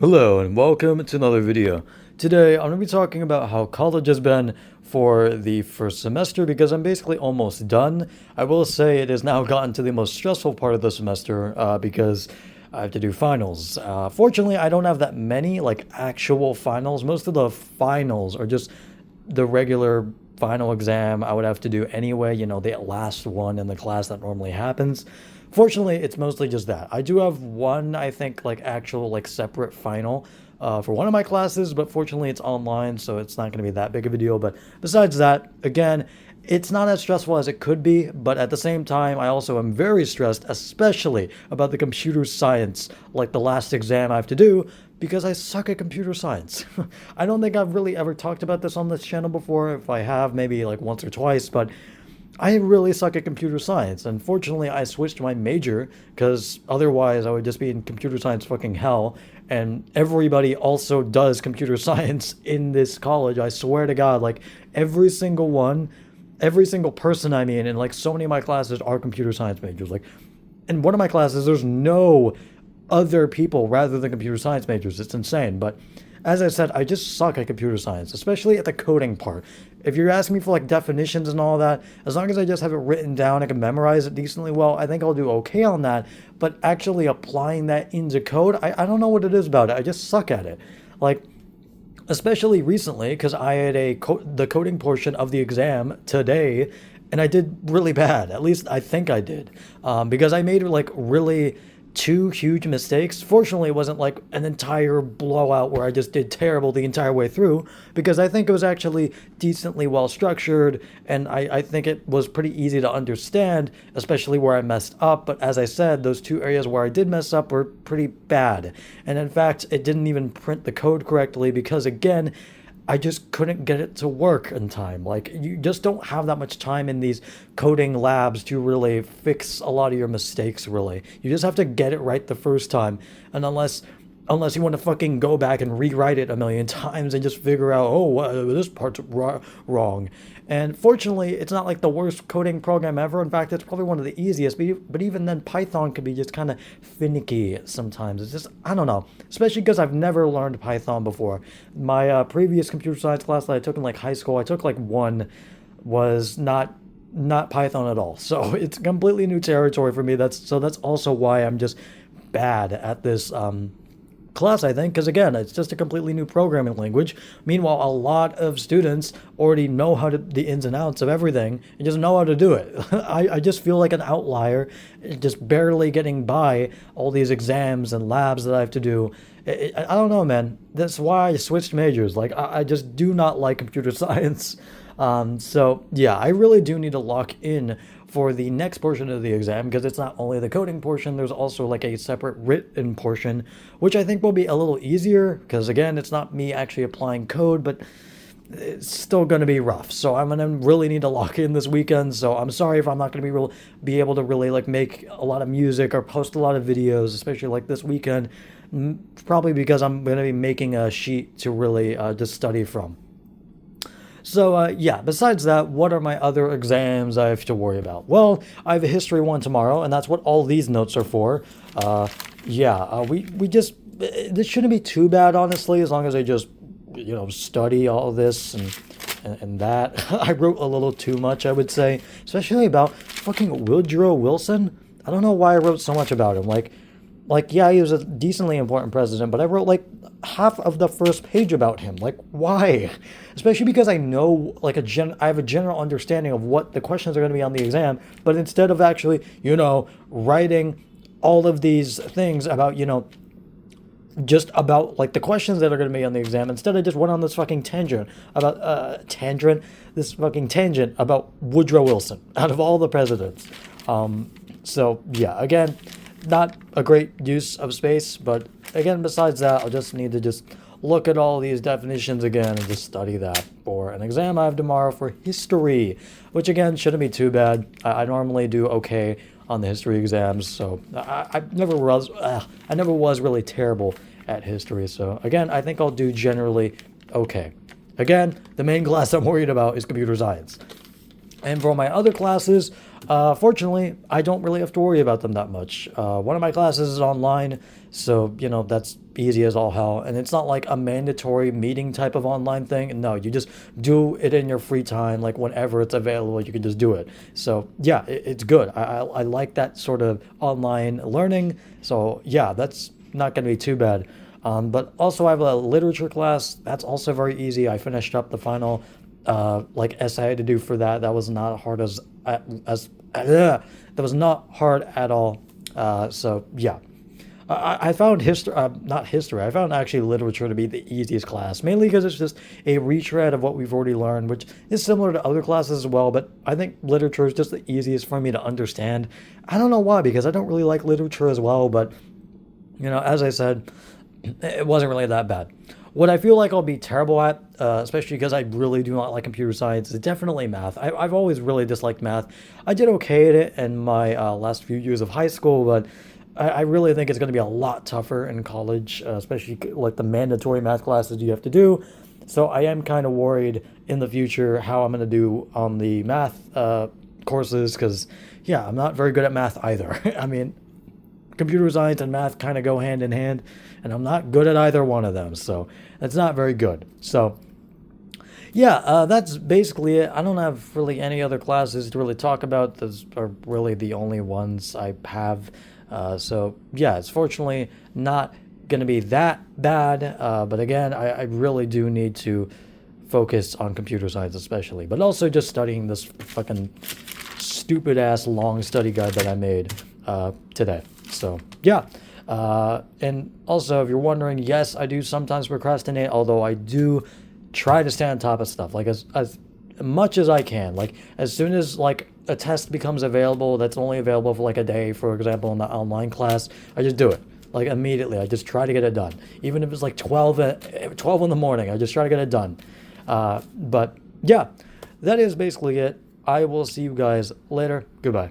Hello and welcome to another video. Today I'm going to be talking about how college has been for the first semester because I'm basically almost done. I will say it has now gotten to the most stressful part of the semester because I have to do finals. Fortunately, I don't have that many like actual finals. Most of the finals are just the regular final exam I would have to do anyway, the last one in the class that normally happens. Fortunately, it's mostly just that. I do have one, I think, like actual, like separate final for one of my classes, but fortunately it's online, so it's not going to be that big of a deal. But besides that, again, it's not as stressful as it could be, but at the same time, I also am very stressed, especially about the computer science, like the last exam I have to do, because I suck at computer science. I don't think I've really ever talked about this on this channel before. If I have, maybe like once or twice, but I really suck at computer science. Unfortunately, I switched my major because otherwise I would just be in computer science fucking hell. And everybody also does computer science in this college. I swear to God, like every single one, every single person I mean, and like so many of my classes are computer science majors. Like in one of my classes, there's no other people rather than computer science majors. It's insane. But as I said, I just suck at computer science, especially at the coding part. If you're asking me for like definitions and all that, as long as I just have it written down, I can memorize it decently well, I think I'll do okay on that. But actually applying that into code, I don't know what it is about it. I just suck at it. Like, especially recently, because I had the coding portion of the exam today, and I did really bad. At least I think I did, because I made like really two huge mistakes. Fortunately, it wasn't like an entire blowout where I just did terrible the entire way through, because I think it was actually decently well structured, and I think it was pretty easy to understand, especially where I messed up. But as I said, those two areas where I did mess up were pretty bad. And in fact, it didn't even print the code correctly because, again, I just couldn't get it to work in time. Like, you just don't have that much time in these coding labs to really fix a lot of your mistakes, really. You just have to get it right the first time. And unless you want to fucking go back and rewrite it a million times and just figure out, oh, this part's wrong. And fortunately, it's not like the worst coding program ever. In fact, it's probably one of the easiest. But even then, Python could be just kind of finicky sometimes. It's just, I don't know. Especially because I've never learned Python before. My previous computer science class that I took in like high school, I took like one, was not Python at all. So it's completely new territory for me. That's also why I'm just bad at this class, I think, because again, it's just a completely new programming language. Meanwhile, a lot of students already know the ins and outs of everything and just know how to do it. I just feel like an outlier, just barely getting by all these exams and labs that I have to do. I don't know, man. That's why I switched majors. Like, I just do not like computer science. So yeah, I really do need to lock in for the next portion of the exam, because it's not only the coding portion, there's also like a separate written portion, which I think will be a little easier because, again, it's not me actually applying code, but it's still going to be rough. So I'm going to really need to lock in this weekend. So I'm sorry if I'm not going to be able to really like make a lot of music or post a lot of videos, especially like this weekend, probably because I'm going to be making a sheet to really just study from. So, yeah, besides that, what are my other exams I have to worry about? Well, I have a history one tomorrow, and that's what all these notes are for. We just, this shouldn't be too bad, honestly, as long as I just, study all this and that. I wrote a little too much, I would say, especially about fucking Woodrow Wilson. I don't know why I wrote so much about him. Yeah, he was a decently important president, but I wrote like half of the first page about him. Like, why? Especially because I know, like, I have a general understanding of what the questions are going to be on the exam, but instead of actually, writing all of these things about, just about like the questions that are going to be on the exam, instead I just went on this fucking tangent about this fucking tangent about Woodrow Wilson out of all the presidents. So yeah, again, not a great use of space, but again, besides that, I'll just need to just look at all these definitions again and just study that for an exam I have tomorrow for history, which again shouldn't be too bad. I normally do okay on the history exams, so I never was really terrible at history. So again, I think I'll do generally okay. Again, the main class I'm worried about is computer science. And for my other classes, fortunately, I don't really have to worry about them that much. One of my classes is online, so, that's easy as all hell, and it's not like a mandatory meeting type of online thing. No, you just do it in your free time, like whenever it's available, you can just do it. So yeah, it's good. I like that sort of online learning. So yeah, that's not going to be too bad. But also I have a literature class. That's also very easy. I finished up the final like essay I had to do for that. That was not hard that was not hard at all. So yeah. I found history, not history, I found actually literature to be the easiest class, mainly because it's just a retread of what we've already learned, which is similar to other classes as well, but I think literature is just the easiest for me to understand. I don't know why, because I don't really like literature as well, but, as I said, it wasn't really that bad. What I feel like I'll be terrible at, especially because I really do not like computer science, is definitely math. I've always really disliked math. I did okay at it in my last few years of high school, but I really think it's going to be a lot tougher in college, especially like the mandatory math classes you have to do. So I am kind of worried in the future how I'm going to do on the math courses because, yeah, I'm not very good at math either. I mean, computer science and math kind of go hand in hand, and I'm not good at either one of them. So that's not very good. So yeah, that's basically it. I don't have really any other classes to really talk about. Those are really the only ones I have. So yeah, it's fortunately not going to be that bad. But again, I really do need to focus on computer science especially, but also just studying this fucking stupid ass long study guide that I made today. So yeah. And also, if you're wondering, yes, I do sometimes procrastinate, although I do try to stay on top of stuff, like as much as I can. Like as soon as like a test becomes available that's only available for like a day, for example, in the online class, I just do it. Like immediately, I just try to get it done. Even if it's like 12 in the morning, I just try to get it done. But yeah, that is basically it. I will see you guys later. Goodbye.